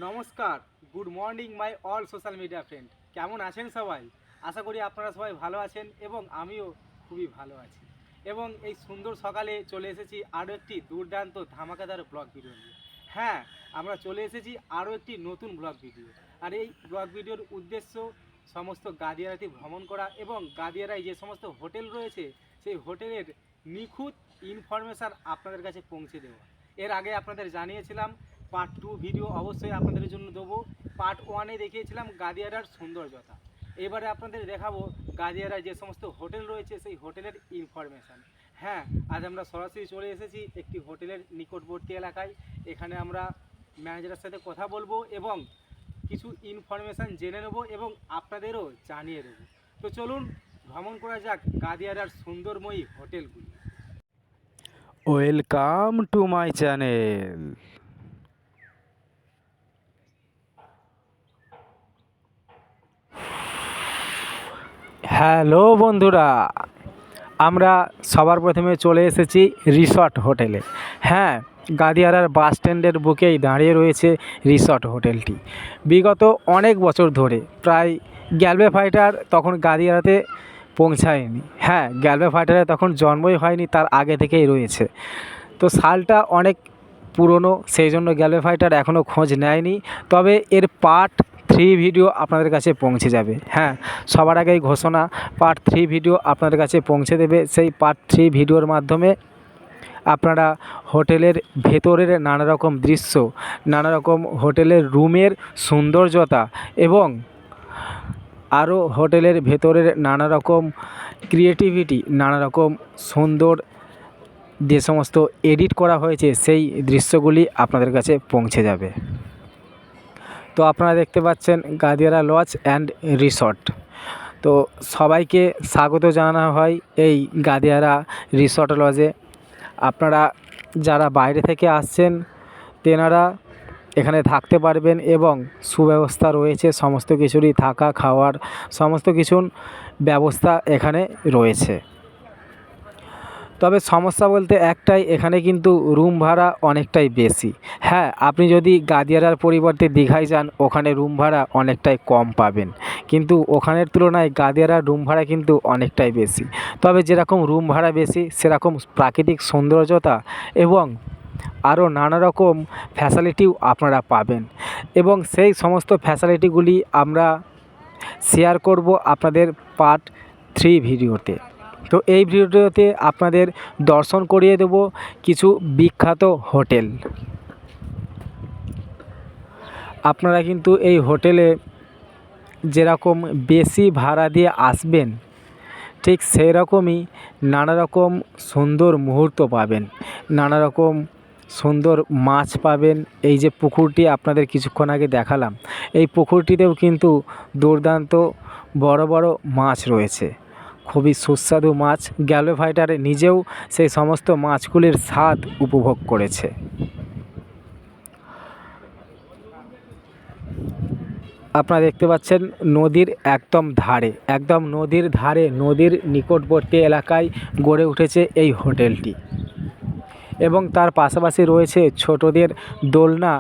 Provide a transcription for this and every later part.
নমস্কার, good morning my all social media friend. কেমন আছেন সবাই? আশা করি আপনারা সবাই ভালো আছেন এবং আমিও খুবই ভালো আছি। এবং এই সুন্দর সকালে চলে এসেছি আরও একটি দুর্দান্ত ধামাকাদার ব্লগ ভিডিও নিয়ে। হ্যাঁ, আমরা চলে এসেছি আরও একটি নতুন ব্লগ ভিডিও। আর এই ব্লগ ভিডিওর উদ্দেশ্য সমস্ত গাদিয়ারাতে ভ্রমণ করা এবং গাদিয়ারায় যে সমস্ত হোটেল রয়েছে সেই হোটেলের নিখুঁত ইনফরমেশান আপনাদের কাছে পৌঁছে দেওয়া। এর আগে আপনাদের জানিয়েছিলাম পার্ট 2 ভিডিও অবশ্যই আপনাদের জন্য দেবো। পার্ট 1-এ দেখিয়েছিলাম গাদিয়ারার সৌন্দর্যতা। এবারে আপনাদের দেখাবো গাদিয়ারায় যে সমস্ত হোটেল রয়েছে সেই হোটেলের ইনফরমেশান। হ্যাঁ, আজ আমরা সরাসরি চলে এসেছি একটি হোটেলের নিকটবর্তী এলাকায়। এখানে আমরা ম্যানেজারের সাথে কথা বলবো এবং কিছু ইনফরমেশান জেনে নেব এবং আপনাদেরও জানিয়ে দেবো। তো চলুন ভ্রমণ করা যাক গাদিয়ারার সুন্দরময়ী হোটেলগুলি। Welcome to my channel. Hello বন্ধুরা, আমরা সবার প্রথমে চলে এসেছি রিসর্ট হোটেলে। হ্যাঁ, গাদিয়ারার বাস স্ট্যান্ডের বুকেই দাঁড়িয়ে রয়েছে রিসর্ট হোটেলটি। বিগত অনেক বছর ধরে, প্রায় গ্যালওয়ে ফাইটার তখন গাদিয়ারাতে পৌঁছায়নি। হ্যাঁ, গ্যালওয়ে ফাইটারে তখন জন্মই হয়নি, তার আগে থেকেই রয়েছে। তো সালটা অনেক পুরনো, সেই জন্য গ্যালওয়ে ফাইটার এখনও খোঁজ নেয়নি। তবে এর পার্ট 3 ভিডিও আপনাদের কাছে পৌঁছে যাবে। হ্যাঁ, সবার আগেই ঘোষণা, পার্ট 3 ভিডিও আপনাদের কাছে পৌঁছে দেবে। সেই পার্ট 3 ভিডিওর মাধ্যমে আপনারা হোটেলের ভেতরের নানা রকম দৃশ্য, নানা রকম হোটেলের রুমের সৌন্দর্যতা এবং আরও হোটেলের ভেতরের নানা রকম ক্রিয়েটিভিটি, নানা রকম সুন্দর যে সমস্ত এডিট করা হয়েছে সেই দৃশ্যগুলি আপনাদের কাছে পৌঁছে যাবে। তো আপনারা দেখতে পাচ্ছেন গাদিয়ারা লজ অ্যান্ড রিসর্ট। তো সবাইকে স্বাগত জানানো হয় এই গাদিয়ারা রিসর্ট লজে। আপনারা যারা বাইরে থেকে আসছেন তেনারা এখানে থাকতে পারবেন এবং সুব্যবস্থা রয়েছে, সমস্ত কিছুরই থাকা খাওয়ার সমস্ত কিছুর ব্যবস্থা এখানে রয়েছে। তবে সমস্যা বলতে একটাই, এখানে কিন্তু রুম ভাড়া অনেকটাই বেশি। হ্যাঁ, আপনি যদি গাদিয়ারার পরিবর্তে দীঘায় যান, ওখানে রুম ভাড়া অনেকটাই কম পাবেন, কিন্তু ওখানের তুলনায় গাদিয়ারার রুম ভাড়া কিন্তু অনেকটাই বেশি। তবে যেরকম রুম ভাড়া বেশি, সেরকম প্রাকৃতিক সৌন্দর্যতা এবং আরও নানা রকম ফ্যাসিলিটিও আপনারা পাবেন এবং সেই সমস্ত ফ্যাসিলিটিগুলি আমরা শেয়ার করব আপনাদের পার্ট 3 ভিডিওতে। তো এই ভিডিওতে আপনাদের দর্শন করিয়ে দেব কিছু বিখ্যাত হোটেল। আপনারা কিন্তু এই হোটেলে যেরকম বেশি ভাড়া দিয়ে আসবেন, ঠিক সেই রকমই নানা রকম সুন্দর মুহূর্ত পাবেন, নানা রকম সুন্দর মাছ পাবেন। এই যে পুকুরটি আপনাদের কিছুক্ষণ আগে দেখালাম, এই পুকুরটিতেও কিন্তু দুর্দান্ত বড় বড় মাছ রয়েছে, খুবই সুস্বাদু মাছ। গ্যালওয়ে ফাইটারে নিজেও সেই সমস্ত মাছগুলির স্বাদ উপভোগ করেছে। আপনারা দেখতে পাচ্ছেন নদীর একদম নদীর ধারে, নদীর নিকটবর্তী এলাকায় গড়ে উঠেছে এই হোটেলটি এবং তার পাশাপাশি রয়েছে ছোটদের দোলনা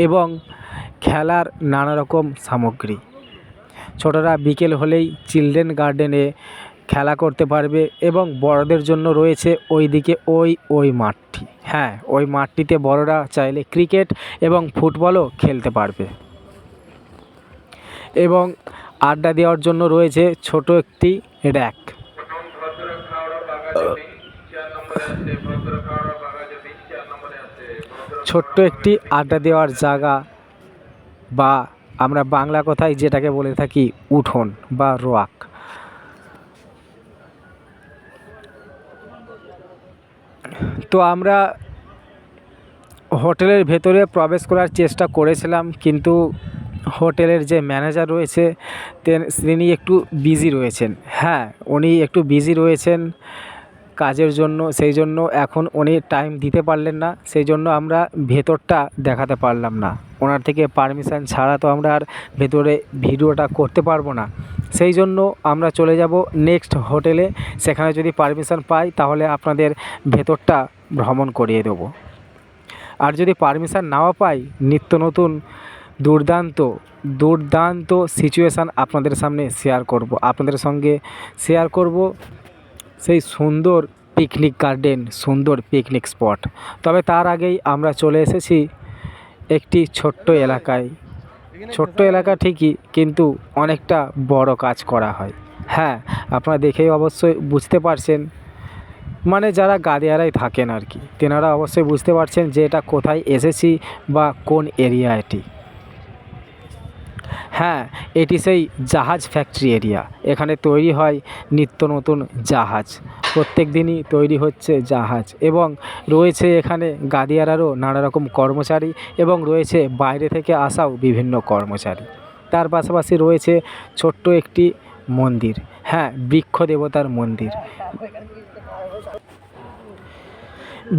এবং খেলার নানা রকম সামগ্রী। ছোটরা বিকেল হলেই চিলড্রেন গার্ডেনে খেলা করতে পারবে এবং বড়দের জন্য রয়েছে ওইদিকে ওই মাঠটি। হ্যাঁ, ওই মাঠটিতে বড়রা চাইলে ক্রিকেট এবং ফুটবলও খেলতে পারবে এবং আড্ডা দেওয়ার জন্য রয়েছে ছোট একটি র্যাক। ছোট্ট একটি আড্ডা দেওয়ার জায়গা, বা আমরা বাংলা কথায় যেটাকে বলে থাকি উঠোন বা রোয়াক। তো আমরা হোটেলের ভেতরে প্রবেশ করার চেষ্টা করেছিলাম, কিন্তু হোটেলের যে ম্যানেজার রয়েছে তিনি একটু বিজি রয়েছেন। হ্যাঁ, উনি একটু বিজি রয়েছেন কাজের জন্য, সেই জন্য এখন উনি টাইম দিতে পারলেন না, সেই জন্য আমরা ভেতরটা দেখাতে পারলাম না। ওনার থেকে পারমিশন ছাড়া তো আমরা আর ভেতরে ভিডিওটা করতে পারবো না। সেই জন্য আমরা চলে যাব নেক্সট হোটেলে, সেখানে যদি পারমিশন পাই তাহলে আপনাদের ভেতরটা ভ্রমণ করিয়ে দেবো। আর যদি পারমিশন নাও পাই, নিত্য নতুন দুর্দান্ত দুর্দান্ত সিচুয়েশান আপনাদের সামনে শেয়ার করব, আপনাদের সঙ্গে শেয়ার করব সেই সুন্দর পিকনিক গার্ডেন, সুন্দর পিকনিক স্পট। তবে তার আগেই আমরা চলে এসেছি একটি ছোট্ট এলাকায়। ছোট্ট এলাকা ঠিকই, কিন্তু অনেকটা বড় কাজ করা হয়। হ্যাঁ, আপনারা দেখেই অবশ্যই বুঝতে পারছেন, মানে যারা গাদিয়ারায় থাকেন আর কি, তেনারা অবশ্যই বুঝতে পারছেন যে এটা কোথায় এসেছি বা কোন এরিয়া এটি। হ্যাঁ, এটি সেই জাহাজ ফ্যাক্টরি এরিয়া। এখানে তৈরি হয় নিত্য নতুন জাহাজ, প্রত্যেক দিনই তৈরি হচ্ছে জাহাজ, এবং রয়েছে এখানে গাদিয়ারারও নানা রকম কর্মচারী, এবং রয়েছে বাইরে থেকে আসাও বিভিন্ন কর্মচারী। তার পাশাপাশি রয়েছে ছোট্ট একটি মন্দির, হ্যাঁ, বৃক্ষ দেবতার মন্দির।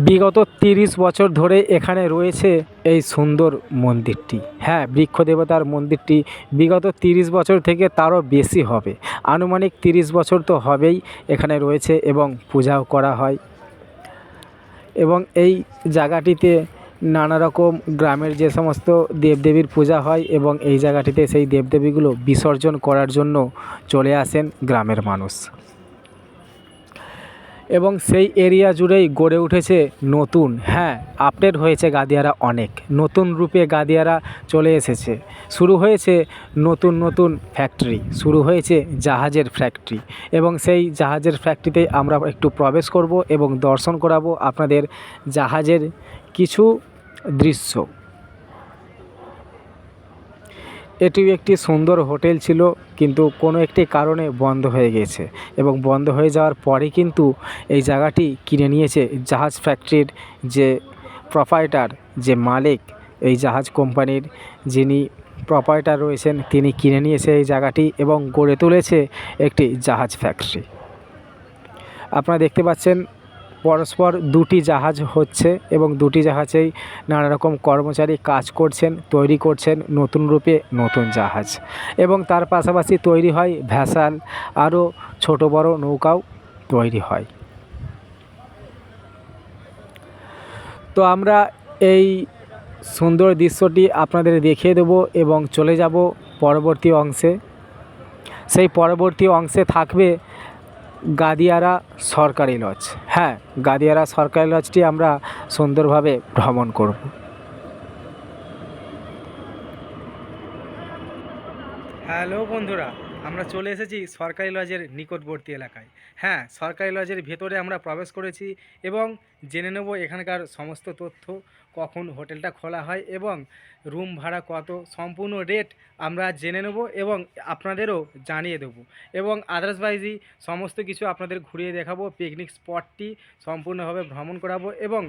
বিগত 30 বছর ধরে এখানে রয়েছে এই সুন্দর মন্দিরটি। হ্যাঁ, বৃক্ষ দেবতার মন্দিরটি বিগত 30 বছর থেকে তারও বেশি হবে, আনুমানিক 30 বছর তো হবেই এখানে রয়েছে, এবং পূজাও করা হয়। এবং এই জায়গাটিতে নানা রকম গ্রামের যে সমস্ত দেবদেবীর পূজা হয়, এবং এই জায়গাটিতে সেই দেবদেবীগুলো বিসর্জন করার জন্য চলে আসেন গ্রামের মানুষ। এবং সেই এরিয়া জুড়েই গড়ে উঠেছে নতুন, হ্যাঁ, আপডেট হয়েছে গাদিয়ারা, অনেক নতুন রূপে গাদিয়ারা চলে এসেছে। শুরু হয়েছে নতুন নতুন ফ্যাক্টরি, শুরু হয়েছে জাহাজের ফ্যাক্টরি, এবং সেই জাহাজের ফ্যাক্টরিতে আমরা একটু প্রবেশ করব এবং দর্শন করাবো আপনাদের জাহাজের কিছু দৃশ্য। এটিও একটি সুন্দর হোটেল ছিল, কিন্তু কোনো একটি কারণে বন্ধ হয়ে গেছে, এবং বন্ধ হয়ে যাওয়ার পরে কিন্তু এই জায়গাটি কিনে নিয়েছে জাহাজ ফ্যাক্টরির যে প্রোপাইটার, যে মালিক এই জাহাজ কোম্পানির, যিনি প্রোপাইটার রয়েছেন, তিনি কিনে নিয়েছে এই জায়গাটি এবং গড়ে তুলেছে একটি জাহাজ ফ্যাক্টরি। আপনারা দেখতে পাচ্ছেন পরস্পর দুটি জাহাজ হচ্ছে, এবং দুটি জাহাজেই নানা রকম কর্মচারী কাজ করছেন, তৈরি করছেন নতুন রূপে নতুন জাহাজ, এবং তার পাশাপাশি তৈরি হয় ভ্যাসাল, আরও ছোট বড় নৌকাও তৈরি হয়। তো আমরা এই সুন্দর দৃশ্যটি আপনাদের দেখিয়ে দেব এবং চলে যাব পরবর্তী অংশে। সেই পরবর্তী অংশে থাকবে গাদিয়ারা সরকারি লজ। হ্যাঁ, গাদিয়ারা সরকারি লজটি আমরা সুন্দরভাবে ভ্রমণ করব। হ্যালো বন্ধুরা, আমরা চলে এসেছি সরকারি লজের নিকটবর্তী এলাকায়। হ্যাঁ, সরকারি লজের ভেতরে আমরা প্রবেশ করেছি এবং জেনে নেব এখানকার সমস্ত তথ্য, কখন হোটেলটা খোলা হয় এবং রুম ভাড়া কত, সম্পূর্ণ রেট আমরা জেনে নেব এবং আপনাদেরও জানিয়ে দেবো, এবং আদার্সওয়াইজই সমস্ত কিছু আপনাদের ঘুরিয়ে দেখাবো। পিকনিক স্পটটি সম্পূর্ণভাবে ভ্রমণ করাবো এবং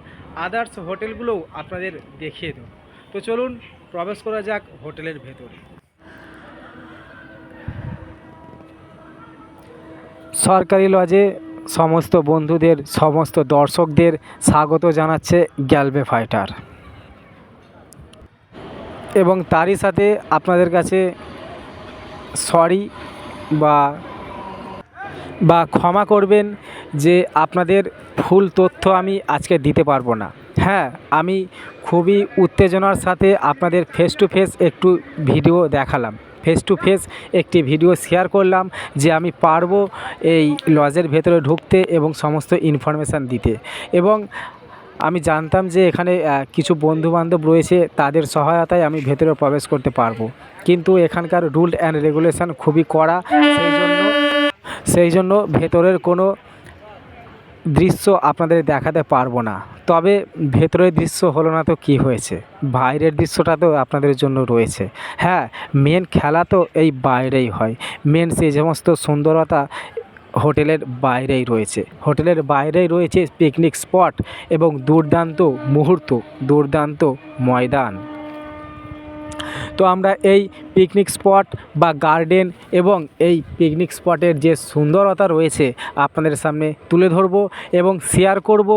আদার্স হোটেলগুলোও আপনাদের দেখিয়ে দেবো। তো চলুন প্রবেশ করা যাক হোটেলের ভেতরে। সরকারি লজে সমস্ত বন্ধুদের, সমস্ত দর্শকদের স্বাগত জানাচ্ছে গ্যালবে ফাইটার, এবং তারই সাথে আপনাদের কাছে সরি বা ক্ষমা করবেন যে আপনাদের ফুল তথ্য আমি আজকে দিতে পারবো না। হ্যাঁ, আমি খুবই উত্তেজনার সাথে আপনাদের ফেস টু ফেস একটু ভিডিও দেখালাম, ফেস টু ফেস একটি ভিডিও শেয়ার করলাম যে আমি পারবো এই লজের ভেতরে ঢুকতে এবং সমস্ত ইনফরমেশান দিতে, এবং আমি জানতাম যে এখানে কিছু বন্ধুবান্ধব রয়েছে, তাদের সহায়তায় আমি ভেতরে প্রবেশ করতে পারবো, কিন্তু এখানকার রুল অ্যান্ড রেগুলেশন খুবই কড়া, সেই জন্য ভেতরের কোনো দৃশ্য আপনাদের দেখাতে পারবো না। তবে ভেতরের দৃশ্য হলো না তো কি হয়েছে, বাইরের দৃশ্যটা তো আপনাদের জন্য রয়েছে। হ্যাঁ, মেন খেলা তো এই বাইরেই হয়, মেন সেই সমস্ত সুন্দরতা হোটেলের বাইরেই রয়েছে। হোটেলের বাইরেই রয়েছে পিকনিক স্পট এবং দুর্দান্ত মুহূর্ত, দুর্দান্ত ময়দান। তো আমরা এই পিকনিক স্পট বা গার্ডেন এবং এই পিকনিক স্পটের যে সুন্দরতা রয়েছে আপনাদের সামনে তুলে ধরব এবং শেয়ার করব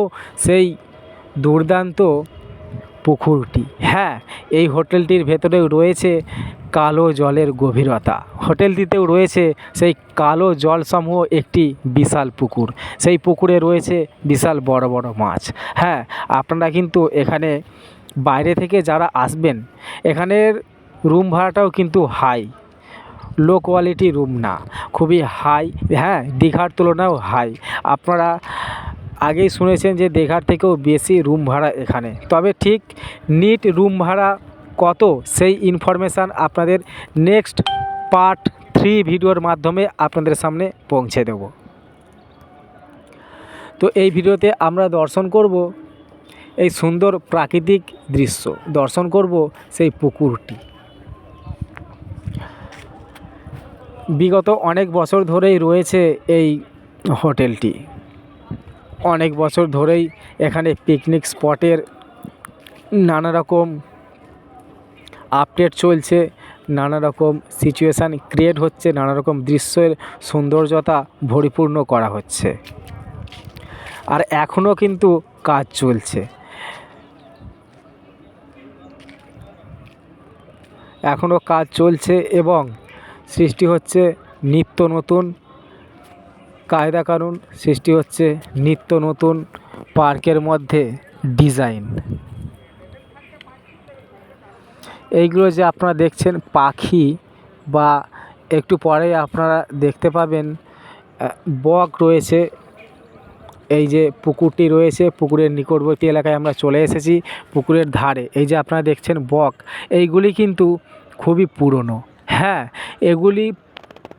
সেই দুর্দান্ত পুকুরটি। হ্যাঁ, এই হোটেলটির ভেতরেও রয়েছে কালো জলের গভীরতা, হোটেলটিতেও রয়েছে সেই কালো জলসমূহ একটি বিশাল পুকুর, সেই পুকুরে রয়েছে বিশাল বড় বড় মাছ। হ্যাঁ, আপনারা কিন্তু এখানে বাইরে থেকে যারা আসবেন, এখানের রুম ভাড়াটাও কিন্তু হাই, লো কোয়ালিটি রুম না, খুবই হাই। হ্যাঁ, দীঘার তুলনাও হাই। আপনারা আগেই শুনেছেন যে দীঘার থেকেও বেশি রুম ভাড়া এখানে। তবে ঠিক নিট রুম ভাড়া কত সেই ইনফরমেশান আপনাদের নেক্সট পার্ট 3 ভিডিওর মাধ্যমে আপনাদের সামনে পৌঁছে দেব। তো এই ভিডিওতে আমরা দর্শন করব এই সুন্দর প্রাকৃতিক দৃশ্য, দর্শন করব সেই পুকুরটি। বিগত অনেক বছর ধরেই রয়েছে এই হোটেলটি, অনেক বছর ধরেই এখানে পিকনিক স্পটের নানা রকম আপডেট চলছে, নানা রকম সিচুয়েশান ক্রিয়েট হচ্ছে, নানা রকম দৃশ্যের সৌন্দর্যতা পরিপূর্ণ করা হচ্ছে, আর এখনও কিন্তু কাজ চলছে। এখনও কাজ চলছে এবং সৃষ্টি হচ্ছে নিত্য নতুন কায়দা কানুন, সৃষ্টি হচ্ছে নিত্য নতুন পার্কের মধ্যে ডিজাইন। এইগুলো যে আপনারা দেখছেন পাখি, বা একটু পরে আপনারা দেখতে পাবেন বক রয়েছে। এই যে পুকুরটি রয়েছে, পুকুরের নিকটবর্তী এলাকায় আমরা চলে এসেছি। পুকুরের ধারে এই যে আপনারা দেখছেন বক, এইগুলি কিন্তু খুবই পুরনো। হ্যাঁ, এগুলি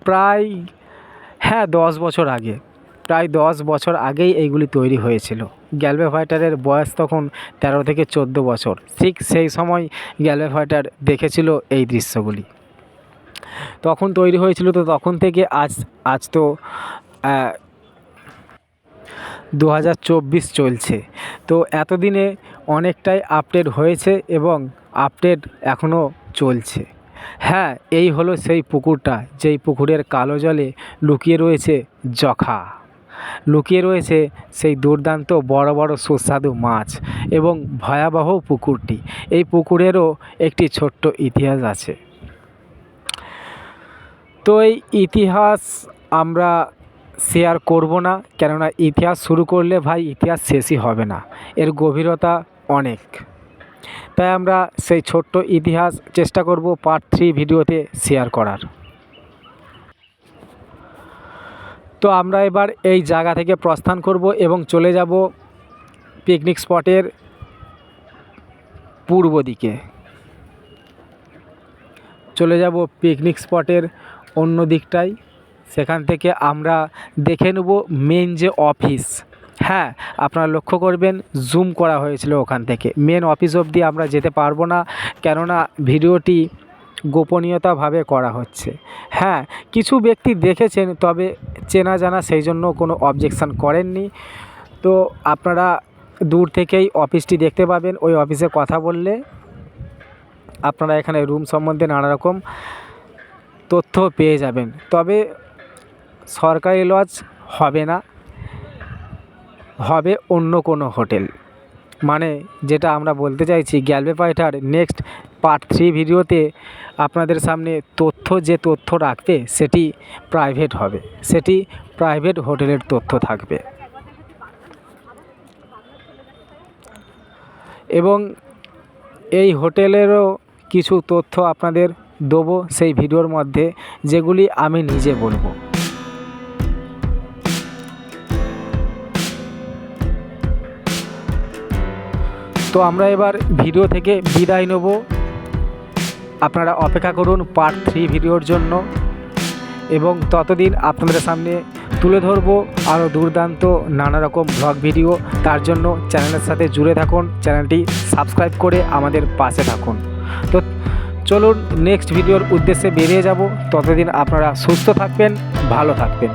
প্রায় 10 বছর আগে, প্রায় 10 বছর আগেই এইগুলি তৈরি হয়েছিল। গ্যালওয়ে ফাইটারের বয়স তখন 13 থেকে 14 বছর। ঠিক সেই সময় গ্যালওয়ে ফাইটার দেখেছিল এই দৃশ্যগুলি, তখন তৈরি হয়েছিল। তো তখন থেকে আজ তো 2024 চলছে। তো এতদিনে অনেকটাই আপডেট হয়েছে এবং আপডেট এখনও চলছে। হ্যাঁ, এই হলো সেই পুকুরটা, যেই পুকুরের কালো জলে লুকিয়ে রয়েছে জখা, লুকিয়ে রয়েছে সেই দুর্দান্ত বড় বড় সুস্বাদু মাছ এবং ভয়াবহ পুকুরটি। এই পুকুরেরও একটি ছোট্ট ইতিহাস আছে। তো এই ইতিহাস আমরা শেয়ার করব না, কেননা ইতিহাস শুরু করলে ভাই ইতিহাস শেষই হবে না, এর গভীরতা অনেক। তাই আমরা সেই ছোট্ট ইতিহাস চেষ্টা করব পার্ট 3 ভিডিওতে শেয়ার করার। তো আমরা এবার এই জায়গা থেকে প্রস্থান করব এবং চলে যাব পিকনিক স্পটের পূর্ব দিকে, চলে যাব পিকনিক স্পটের অন্য দিকটায়। সেখান থেকে আমরা দেখে নেব মেন যে অফিস। হ্যাঁ, আপনারা লক্ষ্য করবেন জুম করা হয়েছিল ওখান থেকে। মেন অফিস অবধি আমরা যেতে পারবো না, কেননা ভিডিওটি গোপনীয়তাভাবে করা হচ্ছে। হ্যাঁ, কিছু ব্যক্তি দেখেছেন, তবে চেনা জানা, সেই জন্য কোনো অবজেকশান করেননি। তো আপনারা দূর থেকেই অফিসটি দেখতে পাবেন। ওই অফিসে কথা বললে আপনারা এখানে রুম সম্বন্ধে নানা রকম তথ্য পেয়ে যাবেন। তবে সরকারি লজ হবে না, হবে অন্য কোনো হোটেল। মানে যেটা আমরা বলতে চাইছি, গ্যালওয়ে ফাইটার নেক্সট পার্ট 3 ভিডিওতে আপনাদের সামনে যে তথ্য রাখবে সেটি প্রাইভেট হবে, সেটি প্রাইভেট হোটেলের তথ্য থাকবে। এবং এই হোটেলেরও কিছু তথ্য আপনাদের দেবো সেই ভিডিওর মধ্যে, যেগুলি আমি নিজে বলবো। তো আমরা এবার ভিডিও থেকে বিদায় নেব। আপনারা অপেক্ষা করুন পার্ট 3 ভিডিওর জন্য, এবং ততদিন আপনাদের সামনে তুলে ধরবো আরও দুর্দান্ত নানা রকম ব্লগ ভিডিও। তার জন্য চ্যানেলের সাথে জুড়ে থাকুন, চ্যানেলটি সাবস্ক্রাইব করে আমাদের পাশে থাকুন। তো চলুন নেক্সট ভিডিওর উদ্দেশ্যে বেরিয়ে যাব। ততদিন আপনারা সুস্থ থাকবেন, ভালো থাকবেন।